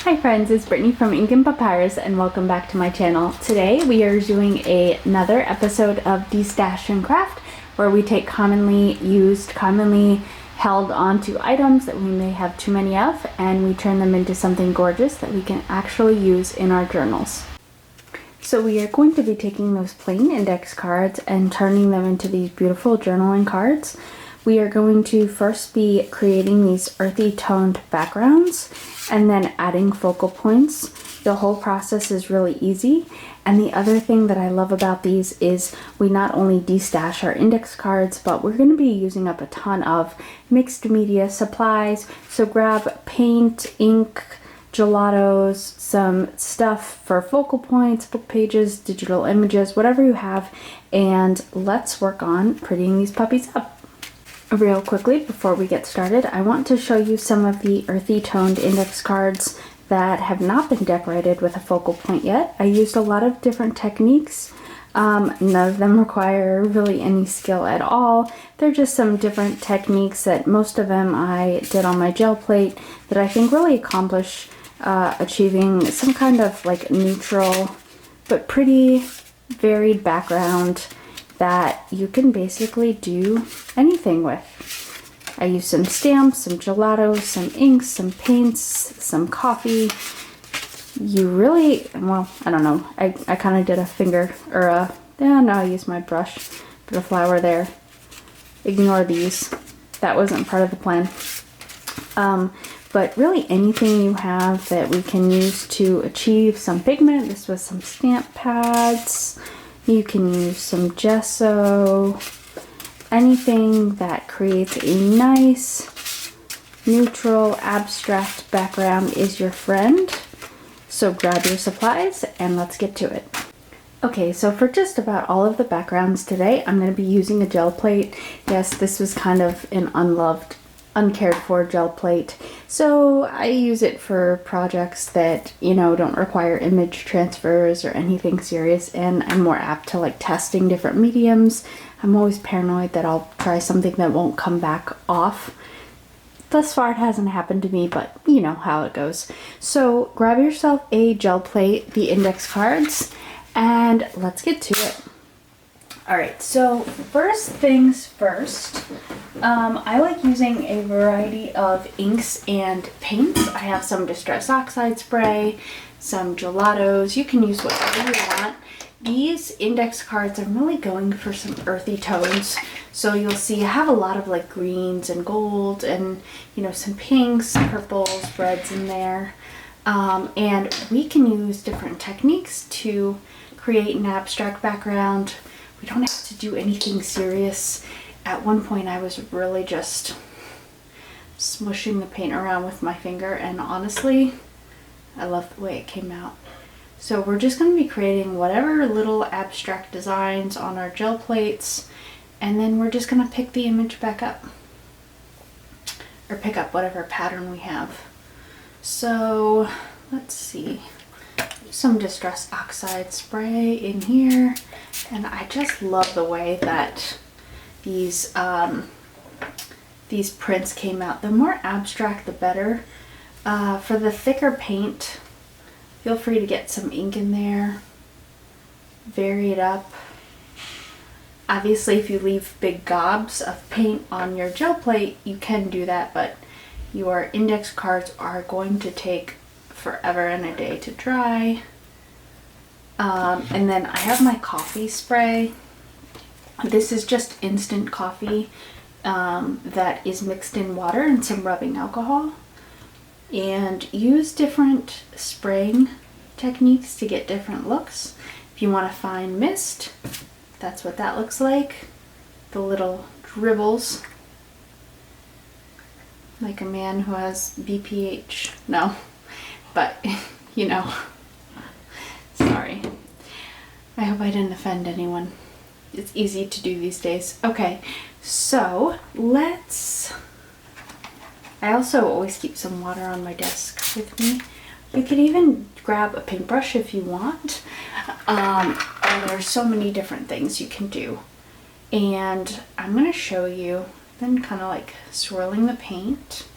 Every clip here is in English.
Hi friends, it's Brittany from Ink and Papyrus and welcome back to my channel. Today we are doing another episode of Destash and Craft where we take commonly used, commonly held onto items that we may have too many of and we turn them into something gorgeous that we can actually use in our journals. So we are going to be taking those plain index cards and turning them into these beautiful journaling cards. We are going to first be creating these earthy toned backgrounds and then adding focal points. The whole process is really easy. And the other thing that I love about these is we not only destash our index cards, but we're going to be using up a ton of mixed media supplies. So grab paint, ink, gelatos, some stuff for focal points, book pages, digital images, whatever you have, and let's work on prettying these puppies up. Real quickly before we get started, I want to show you some of the earthy toned index cards that have not been decorated with a focal point yet. I used a lot of different techniques. None of them require really any skill at all. They're just some different techniques that most of them I did on my gel plate that I think really accomplish achieving some kind of like neutral but pretty varied background that you can basically do anything with. I used some stamps, some gelatos, some inks, some paints, some coffee. You really, well, I don't know. I kind of did a finger, or no, I used my brush. Put a flower there. Ignore these. That wasn't part of the plan. But really anything you have that we can use to achieve some pigment. This was some stamp pads. You can use some gesso, anything that creates a nice, neutral, abstract background is your friend. So grab your supplies and let's get to it. Okay, so for just about all of the backgrounds today, I'm going to be using a gel plate. Yes, this was kind of an unloved, uncared for gel plate. So I use it for projects that, you know, don't require image transfers or anything serious, and I'm more apt to like testing different mediums. I'm always paranoid that I'll try something that won't come back off. Thus far it hasn't happened to me, but you know how it goes. So grab yourself a gel plate, the index cards, and let's get to it. Alright, so first things first, I like using a variety of inks and paints. I have some Distress Oxide spray, some gelatos. You can use whatever you want. These index cards, I'm really going for some earthy tones. So you'll see I have a lot of like greens and gold and, you know, some pinks, purples, reds in there. And we can use different techniques to create an abstract background. We don't have to do anything serious. At one point I was really just smushing the paint around with my finger, and honestly, I love the way it came out. So we're just going to be creating whatever little abstract designs on our gel plates, and then we're just going to pick the image back up. Or pick up whatever pattern we have. So let's see. Some Distress Oxide spray in here, and I just love the way that these prints came out. The more abstract the better. For the thicker paint, feel free to get some ink in there, vary it up. Obviously if you leave big gobs of paint on your gel plate you can do that, but your index cards are going to take forever and a day to dry. And then I have my coffee spray. This is just instant coffee that is mixed in water and some rubbing alcohol. And use different spraying techniques to get different looks. If you want a fine mist, that's what that looks like. The little dribbles. Like a man who has BPH. No. But, you know, sorry. I hope I didn't offend anyone. It's easy to do these days. Okay, so I also always keep some water on my desk with me. You could even grab a paintbrush if you want. And there's so many different things you can do. And I'm going to show you, then kind of like swirling the paint.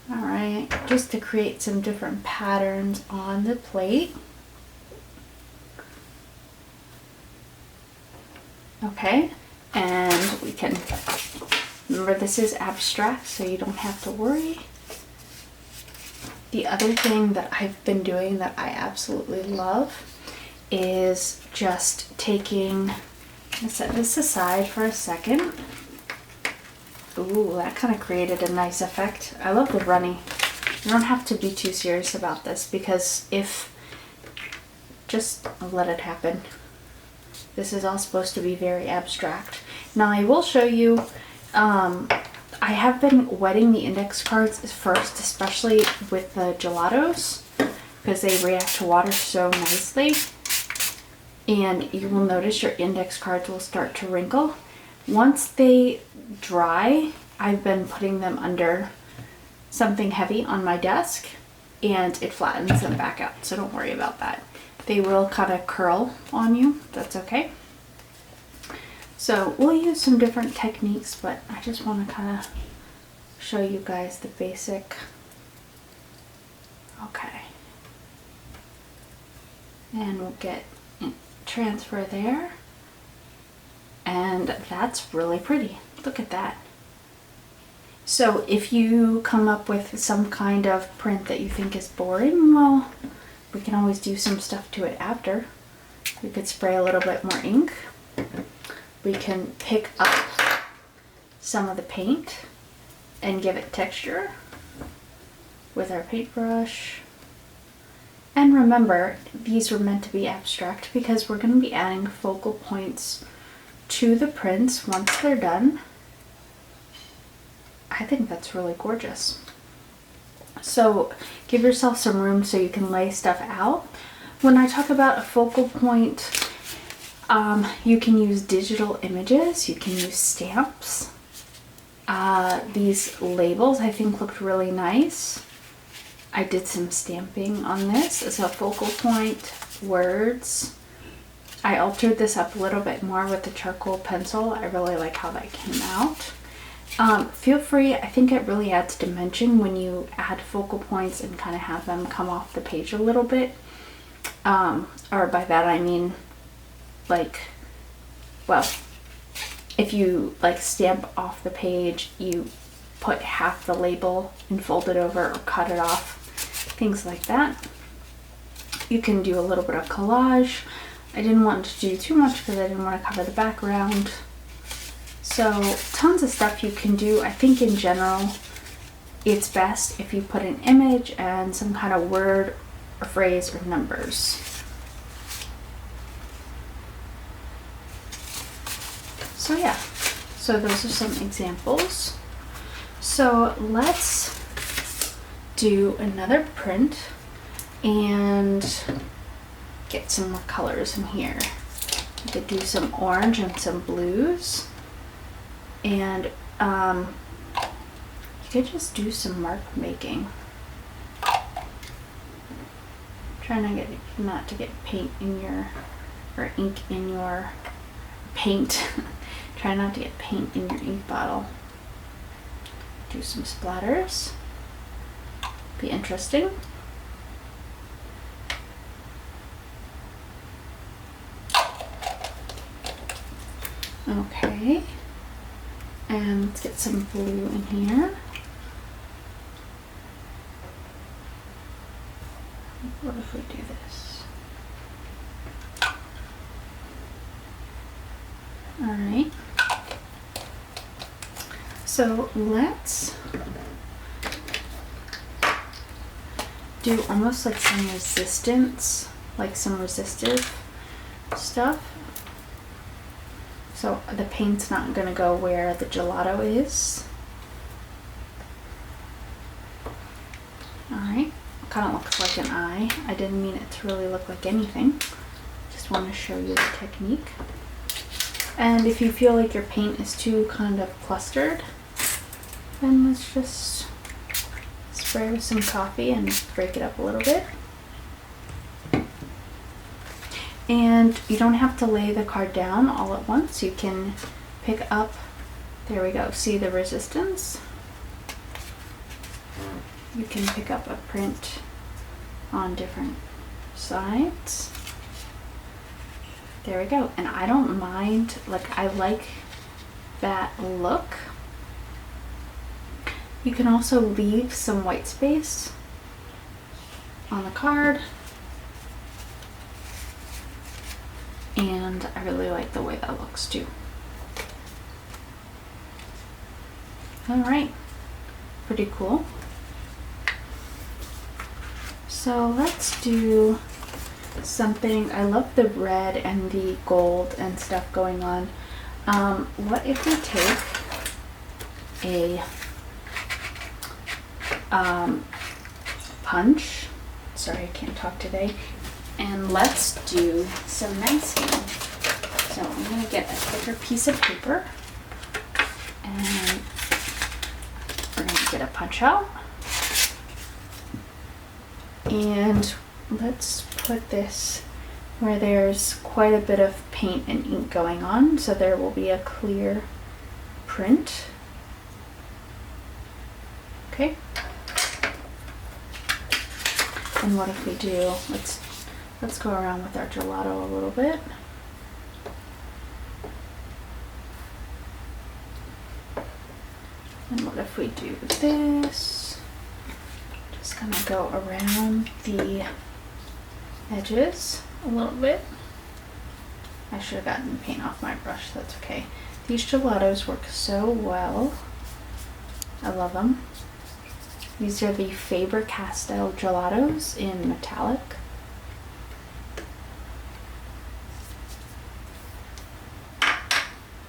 All right, just to create some different patterns on the plate. Okay, and we can, remember this is abstract, so you don't have to worry. The other thing that I've been doing that I absolutely love is just taking, I'll set this aside for a second. Ooh, that kind of created a nice effect. I love the runny. You don't have to be too serious about this, because just let it happen. This is all supposed to be very abstract. Now I will show you, I have been wetting the index cards first, especially with the gelatos, because they react to water so nicely. And you will notice your index cards will start to wrinkle. Once they dry, I've been putting them under something heavy on my desk and it flattens them back out, so don't worry about that. They will kind of curl on you, that's okay. So we'll use some different techniques, but I just want to kind of show you guys the basic. Okay. And we'll get transfer there. And that's really pretty. Look at that. So if you come up with some kind of print that you think is boring, well, we can always do some stuff to it after. We could spray a little bit more ink. We can pick up some of the paint and give it texture with our paintbrush. And remember, these were meant to be abstract because we're going to be adding focal points to the prints once they're done. I think that's really gorgeous. So give yourself some room so you can lay stuff out. When I talk about a focal point, you can use digital images, you can use stamps. These labels I think looked really nice. I did some stamping on this as a focal point, words. I altered this up a little bit more with the charcoal pencil. I really like how that came out. Feel free, I think it really adds dimension when you add focal points and kind of have them come off the page a little bit. Or by that I mean, like, well, if you like stamp off the page, you put half the label and fold it over or cut it off, things like that. You can do a little bit of collage. I didn't want to do too much because I didn't want to cover the background. So tons of stuff you can do. I think in general it's best if you put an image and some kind of word or phrase or numbers. So yeah, so those are some examples. So let's do another print and get some more colors in here. You could do some orange and some blues, and you could just do some mark making. Try not to get paint in your, or ink in your paint. Try not to get paint in your ink bottle. Do some splatters. Be interesting. Okay, and let's get some blue in here. What if we do this? All right. So let's do almost like some resistance, like some resistive stuff. So the paint's not going to go where the gelato is. Alright, kind of looks like an eye. I didn't mean it to really look like anything. Just want to show you the technique. And if you feel like your paint is too kind of clustered, then let's just spray with some coffee and break it up a little bit. And you don't have to lay the card down all at once. You can pick up, there we go, see the resistance? you can pick up a print on different sides. There we go. And I don't mind, like, I like that look. You can also leave some white space on the card. And I really like the way that looks too. All right, pretty cool. So let's do something. I love the red and the gold and stuff going on. What if we take a punch, sorry I can't talk today, and let's do some masking. So I'm going to get a thicker piece of paper and we're going to get a punch out. And let's put this where there's quite a bit of paint and ink going on, so there will be a clear print. Okay. And what if we do, let's go around with our gelato a little bit. And what if we do this? Just gonna go around the edges a little bit. I should have gotten the paint off my brush, that's okay. These gelatos work so well. I love them. These are the Faber-Castell gelatos in metallic.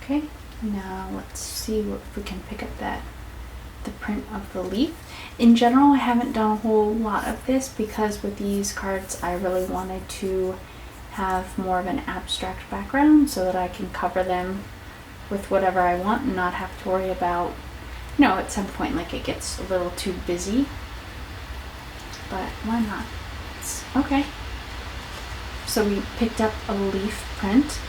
Okay, now let's see if we can pick up the print of the leaf. In general, I haven't done a whole lot of this because with these cards I really wanted to have more of an abstract background so that I can cover them with whatever I want and not have to worry about, you know, at some point like it gets a little too busy. But why not? Okay. So we picked up a leaf print.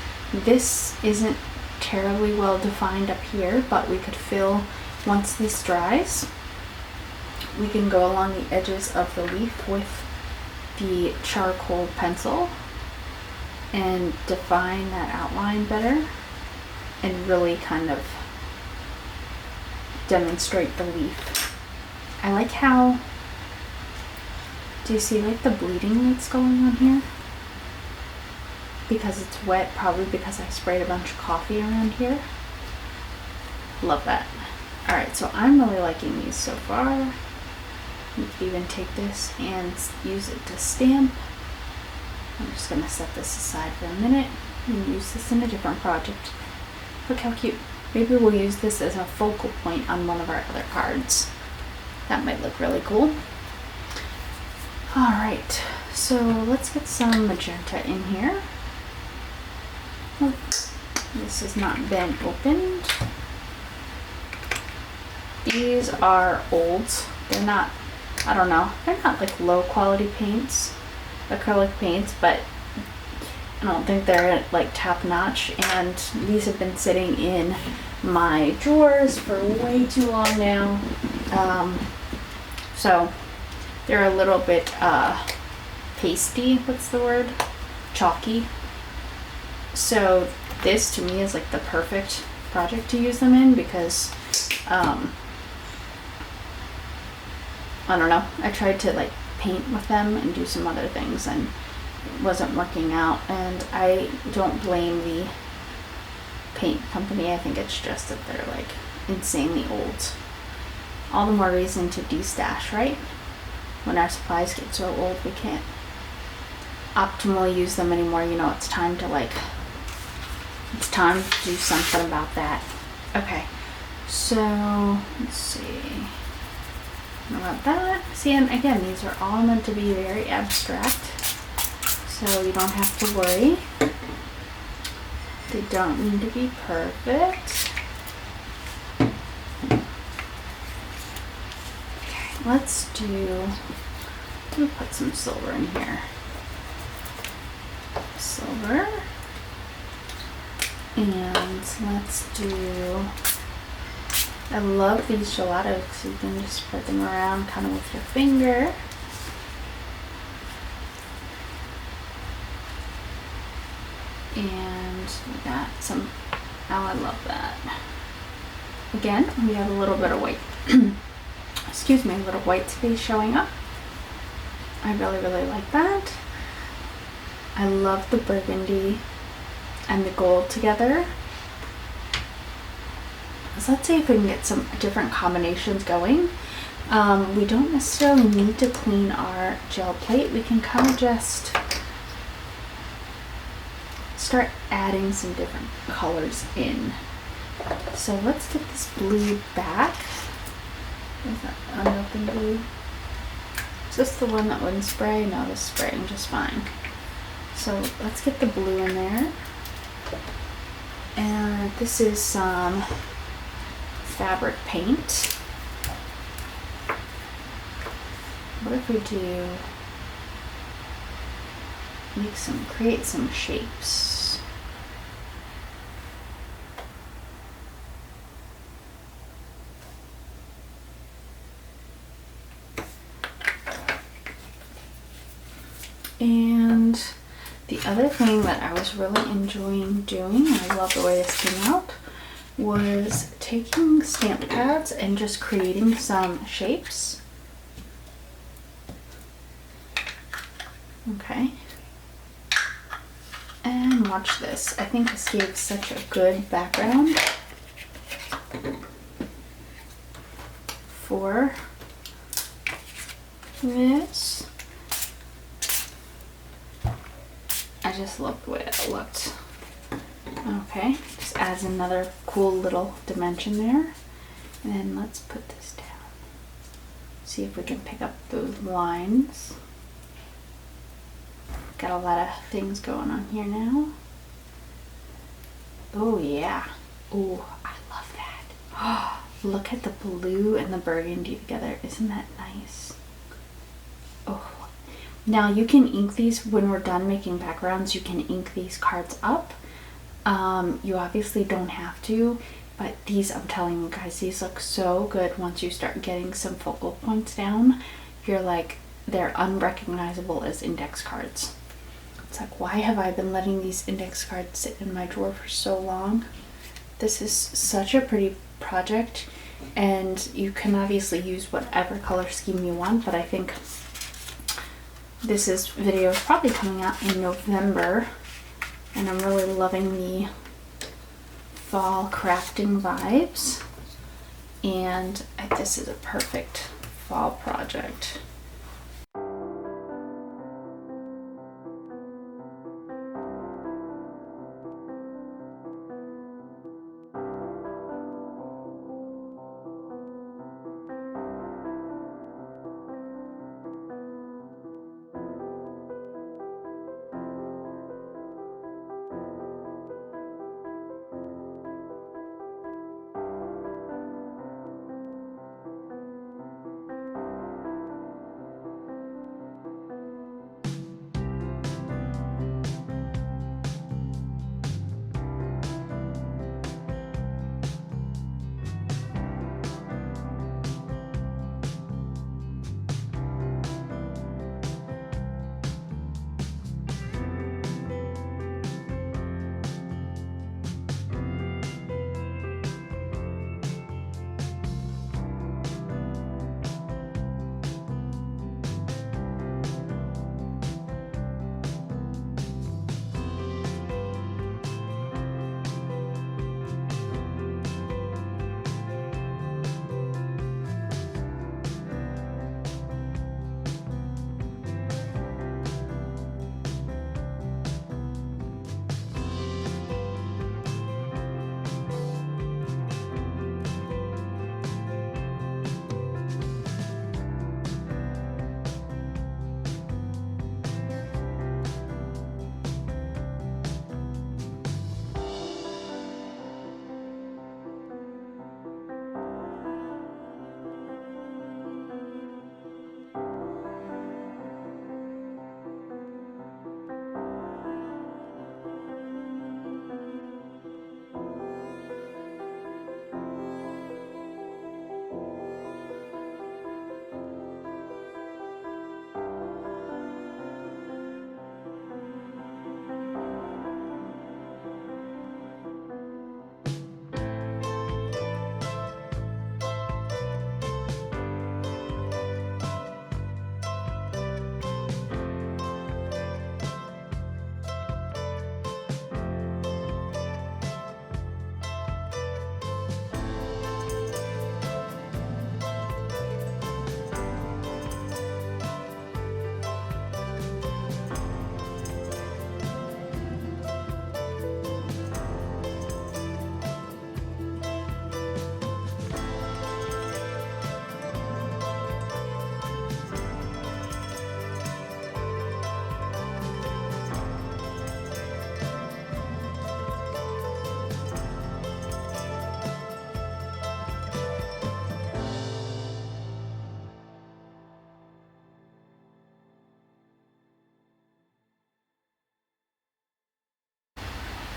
This isn't terribly well defined up here, but we could fill, once this dries, we can go along the edges of the leaf with the charcoal pencil and define that outline better and really kind of demonstrate the leaf. I like how, do you see like the bleeding that's going on here? Because it's wet, probably because I sprayed a bunch of coffee around here. Love that. Alright, so I'm really liking these so far. You could even take this and use it to stamp. I'm just going to set this aside for a minute and use this in a different project. Look how cute. Maybe we'll use this as a focal point on one of our other cards. That might look really cool. Alright, so let's get some magenta in here. Oh, this has not been opened. These are old. They're not, I don't know, they're not like low quality paints, acrylic paints, but I don't think they're like top notch, and these have been sitting in my drawers for way too long now. So they're a little bit pasty, what's the word? Chalky. So this to me is like the perfect project to use them in because I don't know, I tried to like paint with them and do some other things and it wasn't working out, and I don't blame the paint company. I think it's just that they're like insanely old. All the more reason to destash, right? When our supplies get so old we can't optimally use them anymore. You know, it's time to it's time to do something about that. Okay, so let's see about that. See, and again, these are all meant to be very abstract, so you don't have to worry. They don't need to be perfect. Okay, let's put some silver in here. Silver. And let's do I love these gelatos because you can just spread them around kind of with your finger. And we got some, oh, I love that. Again, we have a little bit of white, excuse me, a little white space showing up. I really, really like that. I love the burgundy and the gold together. So let's see if we can get some different combinations going. We don't necessarily need to clean our gel plate. We can kind of just start adding some different colors in. So let's get this blue back. Is that unopened blue? Is this the one that wouldn't spray? No, this is spraying just fine. So let's get the blue in there. And this is some fabric paint. What if we do create some shapes? And the other thing that I was really enjoying doing, and I love the way this came out, was taking stamp pads and just creating some shapes. Okay. And watch this. I think this gave such a good background for this. I just love the way it looked. Okay, just adds another cool little dimension there. And then let's put this down. See if we can pick up those lines. Got a lot of things going on here now. Oh yeah. Oh, I love that. Oh, look at the blue and the burgundy together. Isn't that nice? Oh. Now you can ink these when we're done making backgrounds. You can ink these cards up. You obviously don't have to, but these, I'm telling you guys, these look so good once you start getting some focal points down. You're like, they're unrecognizable as index cards. It's like, why have I been letting these index cards sit in my drawer for so long? This is such a pretty project, and you can obviously use whatever color scheme you want, but I think this video is probably coming out in November, and I'm really loving the fall crafting vibes, and this is a perfect fall project.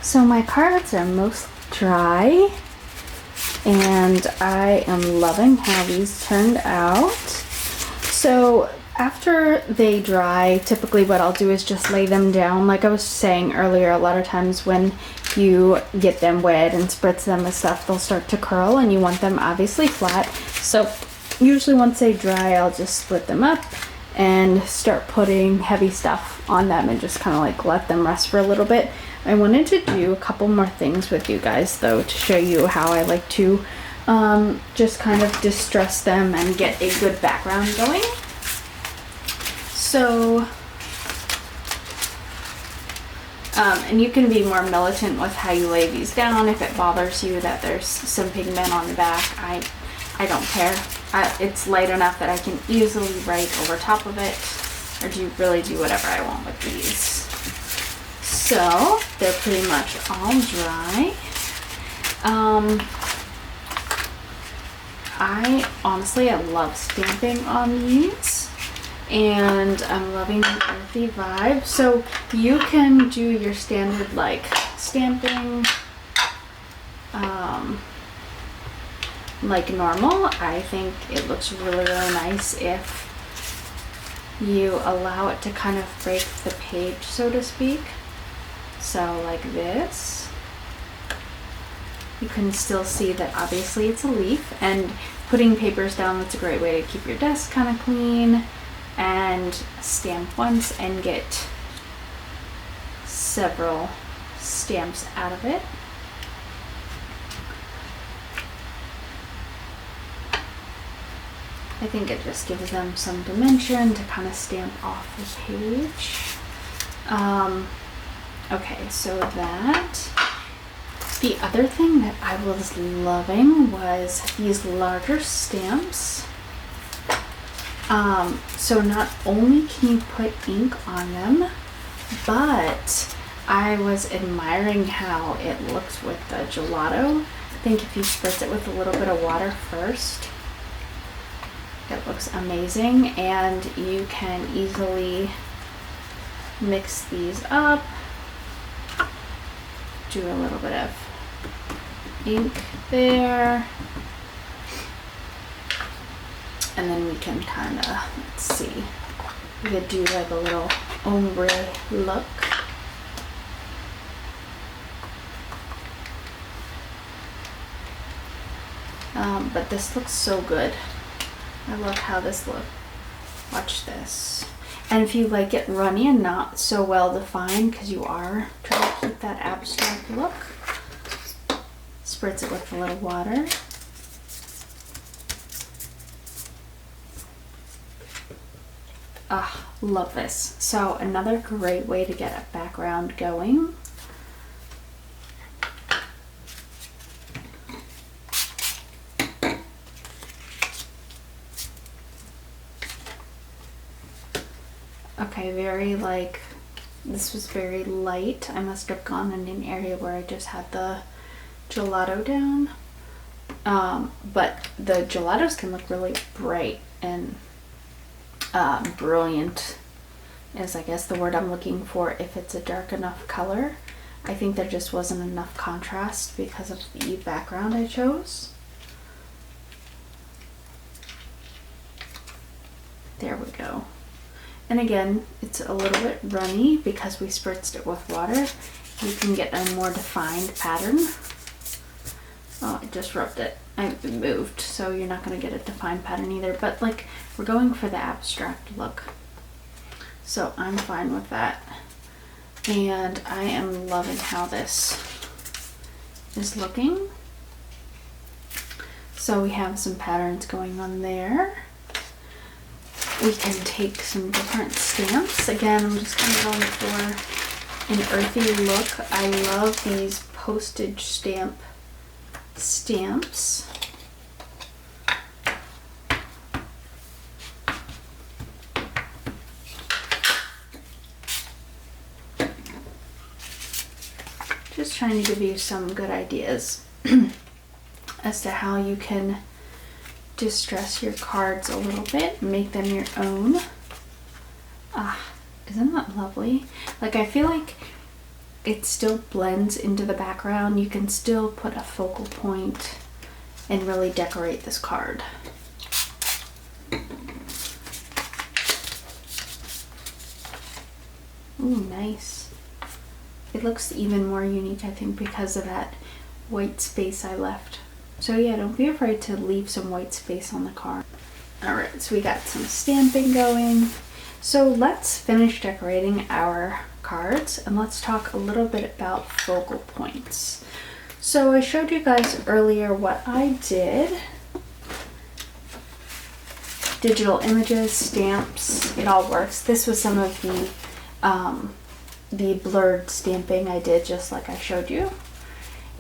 So my cards are mostly dry, and I am loving how these turned out. So after they dry, typically what I'll do is just lay them down. Like I was saying earlier, a lot of times when you get them wet and spritz them with stuff, they'll start to curl, and you want them obviously flat. So usually once they dry, I'll just split them up and start putting heavy stuff on them and just kind of like let them rest for a little bit. I wanted to do a couple more things with you guys though, to show you how I like to just kind of distress them and get a good background going. So, and you can be more militant with how you lay these down. If it bothers you that there's some pigment on the back, I don't care. It's light enough that I can easily write over top of it, or really do whatever I want with these. So they're pretty much all dry. I love stamping on these, and I'm loving the earthy vibe. So you can do your standard like stamping like normal. I think it looks really nice if you allow it to kind of break the page, so to speak. So like this, you can still see that obviously it's a leaf, and putting papers down, that's a great way to keep your desk kind of clean and stamp once and get several stamps out of it. I think it just gives them some dimension to kind of stamp off the page. Okay, so the other thing that I was loving was these larger stamps. So not only can you put ink on them, but I was admiring how it looks with the gelato. I think if you spritz it with a little bit of water first, it looks amazing, and you can easily mix these up. Do a little bit of ink there, and then we can kind of, let's see, we could do like a little ombre look. But this looks so good. I love how this looks. Watch this. And if you like it runny and not so well defined, because you are trying to keep that abstract look, spritz it with a little water. Ah, love this. So another great way to get a background going. Okay, very like, this was very light. I must have gone in an area where I just had the gelato down. But the gelatos can look really bright and brilliant is, I guess, the word I'm looking for, if it's a dark enough color. I think there just wasn't enough contrast because of the background I chose. There we go. And again, it's a little bit runny because we spritzed it with water. You can get a more defined pattern. Oh, I just rubbed it. It moved, so you're not going to get a defined pattern either. But like, we're going for the abstract look. So I'm fine with that. And I am loving how this is looking. So we have some patterns going on there. We can take some different stamps. Again, I'm just kind of going for an earthy look. I love these postage stamps. Just trying to give you some good ideas as to how you can distress your cards a little bit, make them your own. Ah, isn't that lovely? Like, I feel like it still blends into the background. You can still put a focal point and really decorate this card. Ooh, nice. It looks even more unique, I think, because of that white space I left. So yeah, don't be afraid to leave some white space on the card. Alright, so we got some stamping going. So let's finish decorating our cards and let's talk a little bit about focal points. So I showed you guys earlier what I did. Digital images, stamps, it all works. This was some of the blurred stamping I did just like I showed you.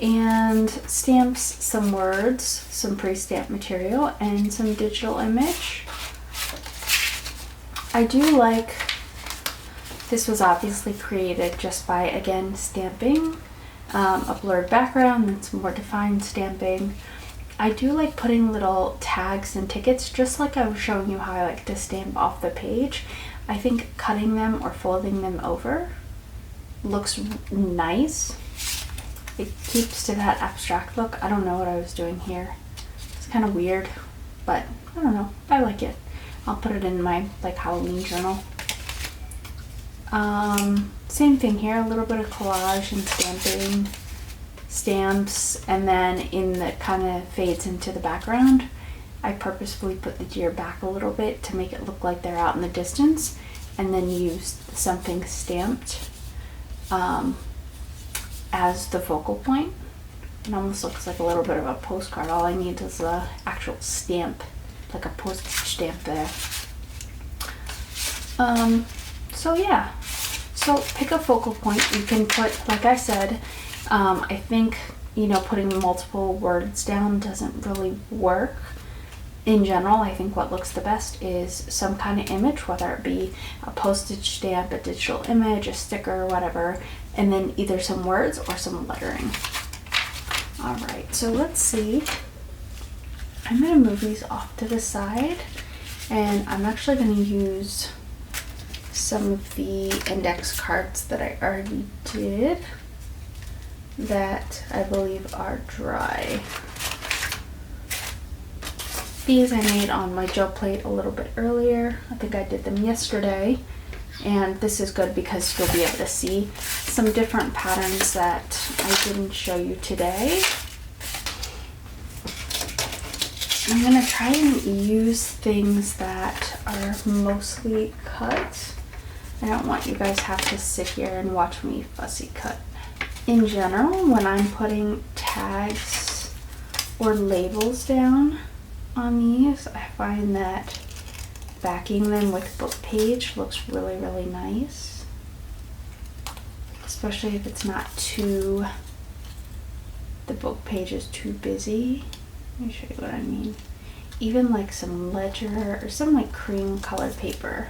And stamps, some words, some pre-stamped material, and some digital image. I do like, this was obviously created just by, again, stamping a blurred background that's more defined stamping. I do like putting little tags and tickets, just like I was showing you how I like to stamp off the page. I think cutting them or folding them over looks nice. It keeps to that abstract look. I don't know what I was doing here. It's kind of weird, but I don't know. I like it. I'll put it in my like Halloween journal. Same thing here, a little bit of collage and stamping, stamps, and then in the kind of fades into the background, I purposefully put the deer back a little bit to make it look like they're out in the distance, and then used something stamped as the focal point. It almost looks like a little bit of a postcard. All I need is the actual stamp, like a postage stamp there. So yeah, so pick a focal point. You can put, like I said, I think, you know, putting multiple words down doesn't really work. In general, I think what looks the best is some kind of image, whether it be a postage stamp, a digital image, a sticker, whatever, and then either some words or some lettering. All right, so let's see. I'm gonna move these off to the side, and I'm actually gonna use some of the index cards that I already did that I believe are dry. These I made on my gel plate a little bit earlier. I think I did them yesterday. And this is good because you'll be able to see some different patterns that I didn't show you today. I'm gonna try and use things that are mostly cut. I don't want you guys to have to sit here and watch me fussy cut. In general, when I'm putting tags or labels down on these, I find that backing them with book page looks really, really nice. Especially if it's not too, the book page is too busy. Let me show you what I mean. Even like some ledger or some like cream colored paper.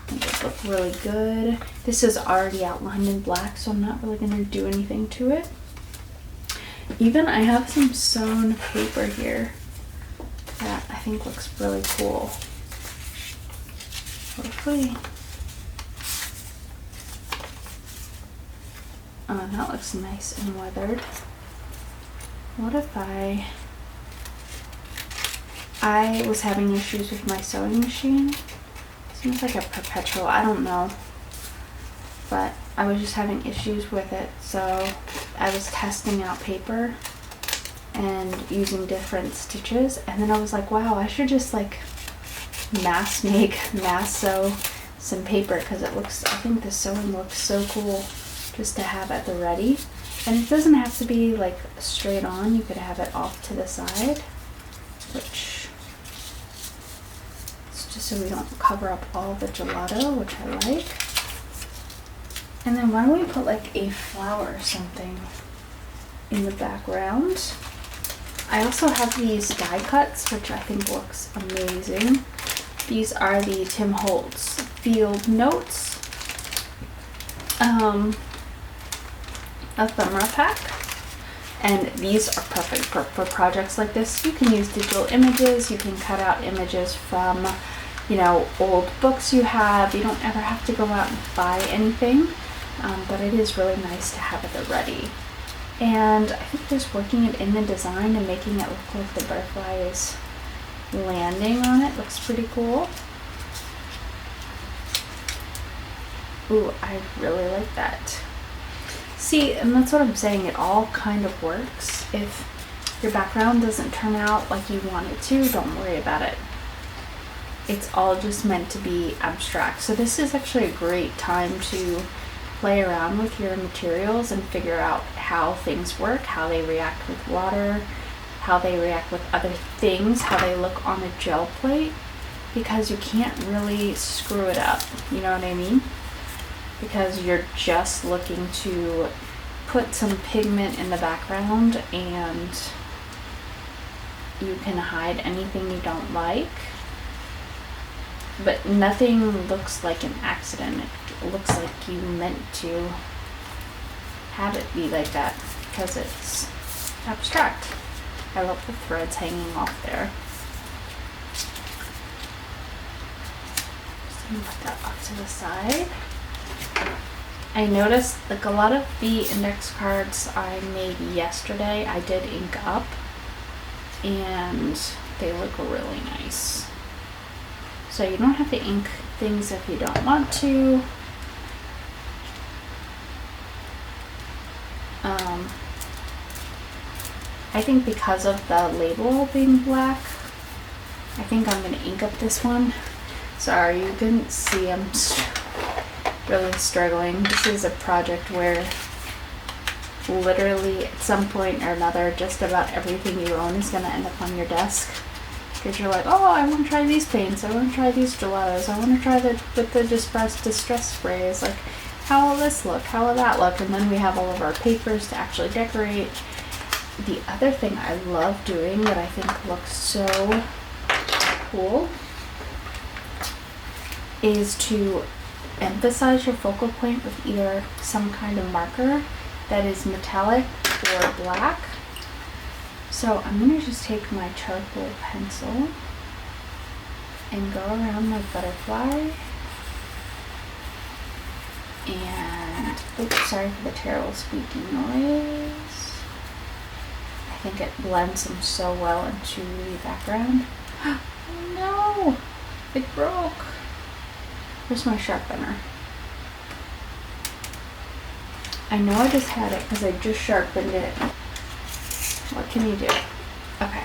It look really good. This is already outlined in black, so I'm not really going to do anything to it. Even I have some sewn paper here that I think looks really cool. Hopefully. Oh, that looks nice and weathered. What if I was having issues with my sewing machine. Seems like a perpetual, I don't know. But I was just having issues with it, so I was testing out paper and using different stitches, and then I was like, wow, I should just like mass sew some paper, because it looks, I think the sewing looks so cool just to have at the ready. And it doesn't have to be like straight on, you could have it off to the side, which is just so we don't cover up all the gelato, which I like. And then why don't we put like a flower or something in the background. I also have these die cuts, which I think looks amazing. These are the Tim Holtz Field Notes, ephemera pack, and these are perfect for projects like this. You can use digital images, you can cut out images from, you know, old books you have. You don't ever have to go out and buy anything. but it is really nice to have it ready. And I think just working it in the design and making it look like the butterfly is landing on it looks pretty cool. Ooh, I really like that. See, and that's what I'm saying, it all kind of works. If your background doesn't turn out like you want it to, don't worry about it. It's all just meant to be abstract. So this is actually a great time to play around with your materials and figure out how things work, how they react with water, how they react with other things, how they look on a gel plate, because you can't really screw it up, you know what I mean? Because you're just looking to put some pigment in the background and you can hide anything you don't like, but nothing looks like an accident. It looks like you meant to have it be like that because it's abstract. I love the threads hanging off there. Just gonna put that off to the side. I noticed like a lot of the index cards I made yesterday I did ink up and they look really nice. So you don't have to ink things if you don't want to. I think because of the label being black, I think I'm going to ink up this one. Sorry, you couldn't see, I'm really struggling. This is a project where literally at some point or another, just about everything you own is going to end up on your desk. Because you're like, oh, I want to try these paints, I want to try these gelatos, I want to try the distress sprays, like, how will this look, how will that look? And then we have all of our papers to actually decorate. The other thing I love doing that I think looks so cool is to emphasize your focal point with either some kind of marker that is metallic or black. So I'm going to just take my charcoal pencil and go around my butterfly and, oops, sorry for the terrible squeaky noise. I think it blends them so well into the background. Oh no! It broke! Where's my sharpener? I know I just had it because I just sharpened it. What can you do? Okay.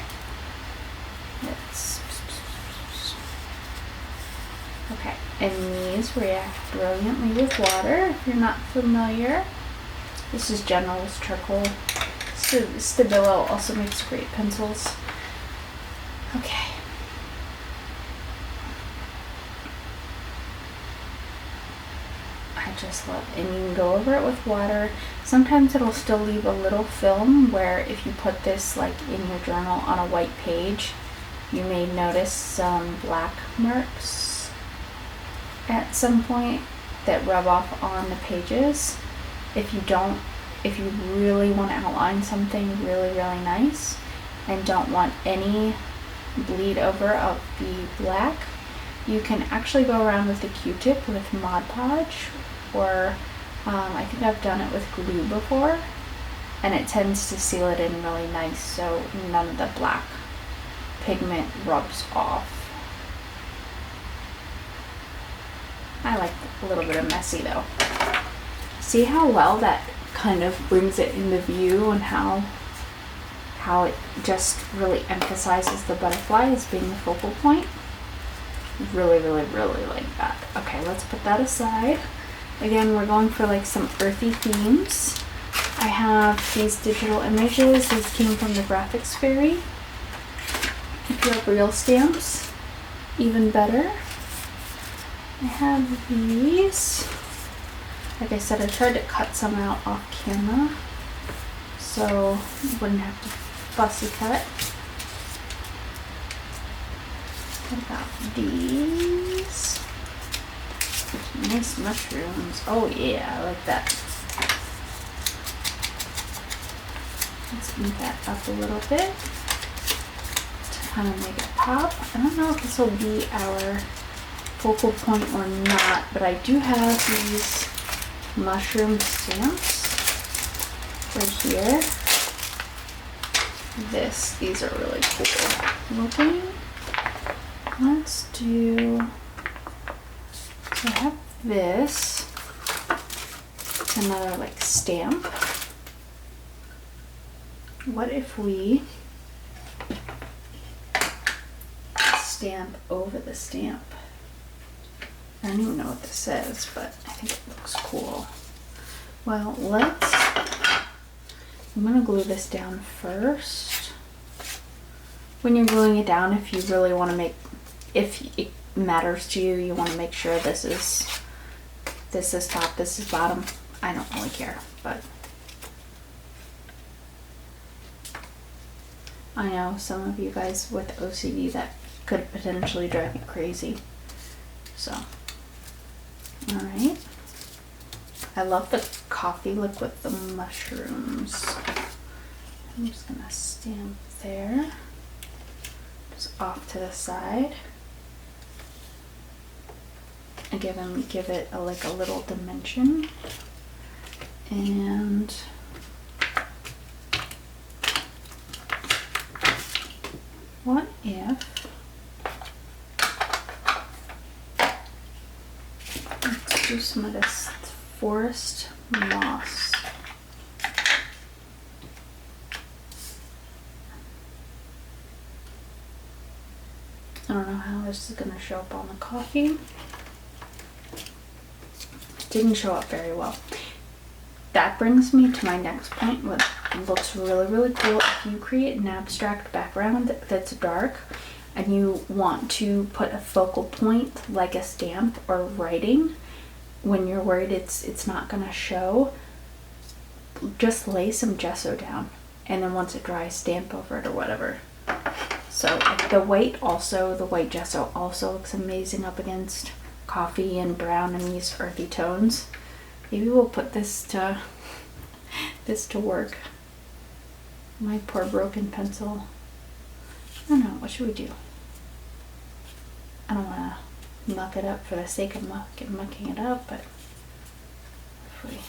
Okay, and these react brilliantly with water if you're not familiar. This is General's charcoal. Stabilo also makes great pencils. Okay. I just love, and you can go over it with water. Sometimes it'll still leave a little film where if you put this like in your journal on a white page, you may notice some black marks at some point that rub off on the pages. If you really want to outline something really, really nice and don't want any bleed over of the black, you can actually go around with a Q-tip with Mod Podge, or I think I've done it with glue before, and it tends to seal it in really nice so none of the black pigment rubs off. I like a little bit of messy though. See how well that kind of brings it into view and how it just really emphasizes the butterfly as being the focal point. Really, really, really like that. Okay, let's put that aside. Again, we're going for like some earthy themes. I have these digital images. These came from the Graphics Fairy. If you have real stamps, even better. I have these. Like I said, I tried to cut some out off camera so you wouldn't have to fussy cut. What about these? Nice mushrooms. Oh yeah, I like that. Let's ink that up a little bit to kind of make it pop. I don't know if this will be our focal point or not, but I do have these mushroom stamps right here. These are really cool looking. Let's do, so I have this. It's another like stamp. What if we stamp over the stamp? I don't even know what this says, but I think it looks cool. Well, I'm gonna glue this down first. When you're gluing it down, if you really want to if it matters to you, you want to make sure this is top, this is bottom. I don't really care, but I know some of you guys with OCD that could potentially drive you crazy. So, all right. I love the coffee look with the mushrooms. I'm just gonna stamp there, just off to the side, and give it a little dimension. And what if, let's do some of this forest moss. I don't know how this is going to show up on the coffee. Didn't show up very well. That brings me to my next point, what looks really, really cool. If you create an abstract background that's dark and you want to put a focal point like a stamp or writing, when you're worried it's not gonna show, just lay some gesso down, and then once it dries, stamp over it or whatever. So the white gesso also looks amazing up against coffee and brown and these earthy tones. Maybe we'll put this to work. My poor broken pencil. I don't know, what should we do? I don't want to muck it up for the sake of mucking it up, but if we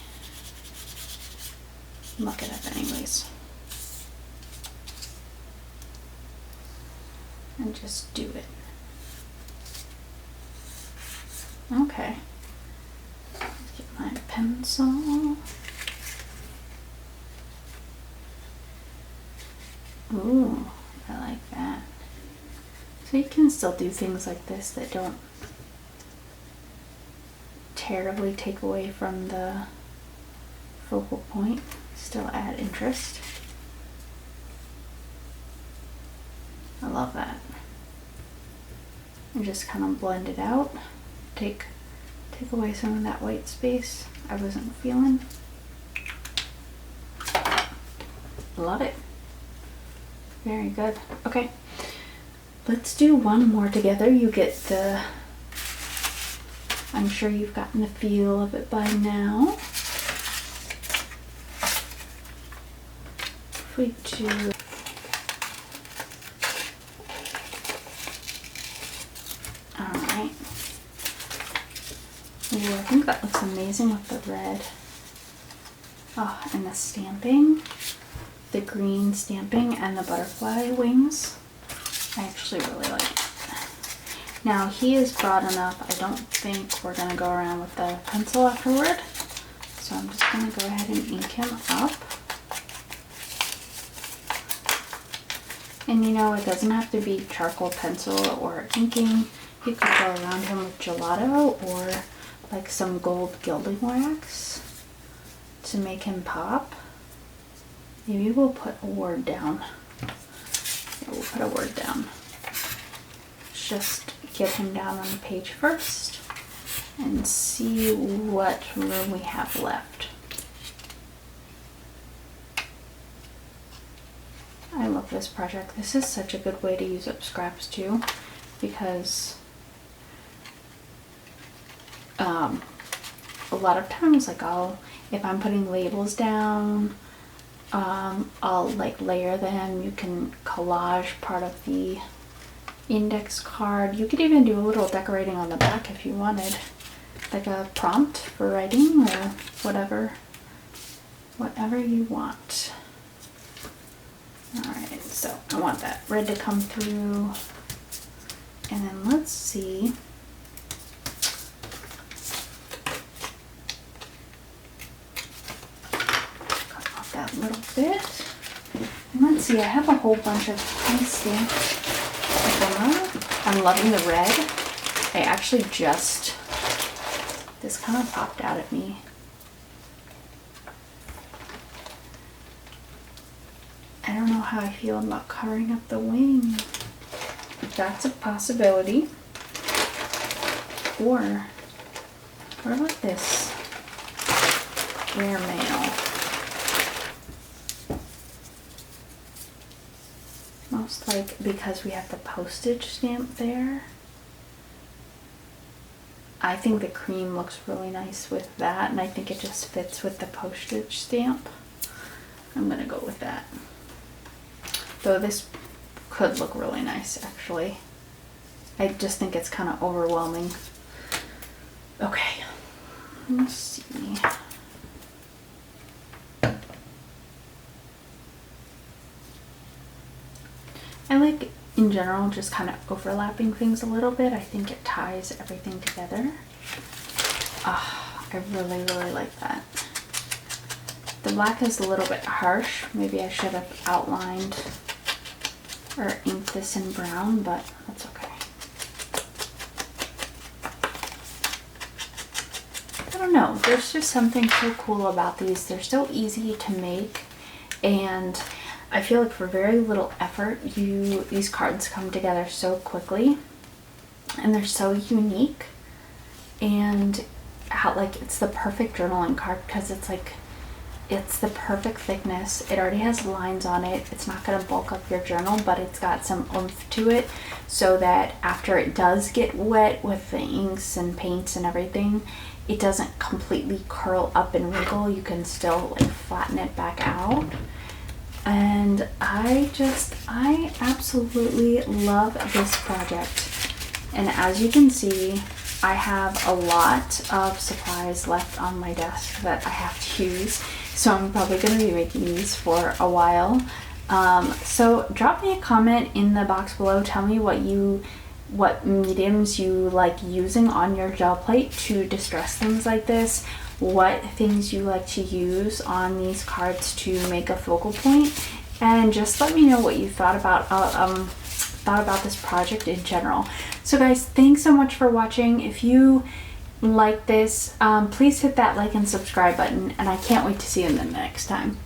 muck it up anyways. And just do it. Okay. Let's get my pencil. Ooh, I like that. So you can still do things like this that don't terribly take away from the focal point, still add interest. I love that. And just kind of blend it out. Take away some of that white space I wasn't feeling. Love it. Very good. Okay. Let's do one more together. You get the, I'm sure you've gotten the feel of it by now. If we do, alright. Ooh, I think that looks amazing with the red. Oh, and the stamping, the green stamping and the butterfly wings. I actually really like it. Now he is broad enough, I don't think we're going to go around with the pencil afterward. So I'm just going to go ahead and ink him up. And you know, it doesn't have to be charcoal pencil or inking. You could go around him with gelato or like some gold gilding wax to make him pop. Maybe we'll put a word down. Yeah, we'll put a word down. Just get him down on the page first and see what room we have left. I love this project. This is such a good way to use up scraps too, because a lot of times, like if I'm putting labels down, I'll like layer them. You can collage part of the index card. You could even do a little decorating on the back if you wanted. like a prompt for writing or whatever you want. Alright, so I want that red to come through, and then let's see. Cut off that little bit. And let's see, I have a whole bunch of nice stamped ephemera. I'm loving the red. I actually just, this kind of popped out at me. I don't know how I feel about covering up the wing. That's a possibility. Or, what about this? Airmail. Most like, because we have the postage stamp there. I think the cream looks really nice with that, and I think it just fits with the postage stamp. I'm gonna go with that. Though this could look really nice, actually. I just think it's kind of overwhelming. Okay, let's see. I like, in general, just kind of overlapping things a little bit. I think it ties everything together. Ah, I really, really like that. The black is a little bit harsh. Maybe I should have outlined or inked this in brown, but that's okay. I don't know. There's just something so cool about these. They're so easy to make, and I feel like for very little effort, these cards come together so quickly, and they're so unique, and how like it's the perfect journaling card because it's like, it's the perfect thickness. It already has lines on it. It's not going to bulk up your journal, but it's got some oomph to it so that after it does get wet with the inks and paints and everything, it doesn't completely curl up and wrinkle. You can still like flatten it back out. And I absolutely love this project. And as you can see, I have a lot of supplies left on my desk that I have to use. So I'm probably going to be making these for a while. So drop me a comment in the box below. Tell me what mediums you like using on your gel plate to distress things like this. What things you like to use on these cards to make a focal point, and just let me know what you thought about this project in general. So guys, thanks so much for watching. If you like this, please hit that like and subscribe button, and I can't wait to see you in the next time.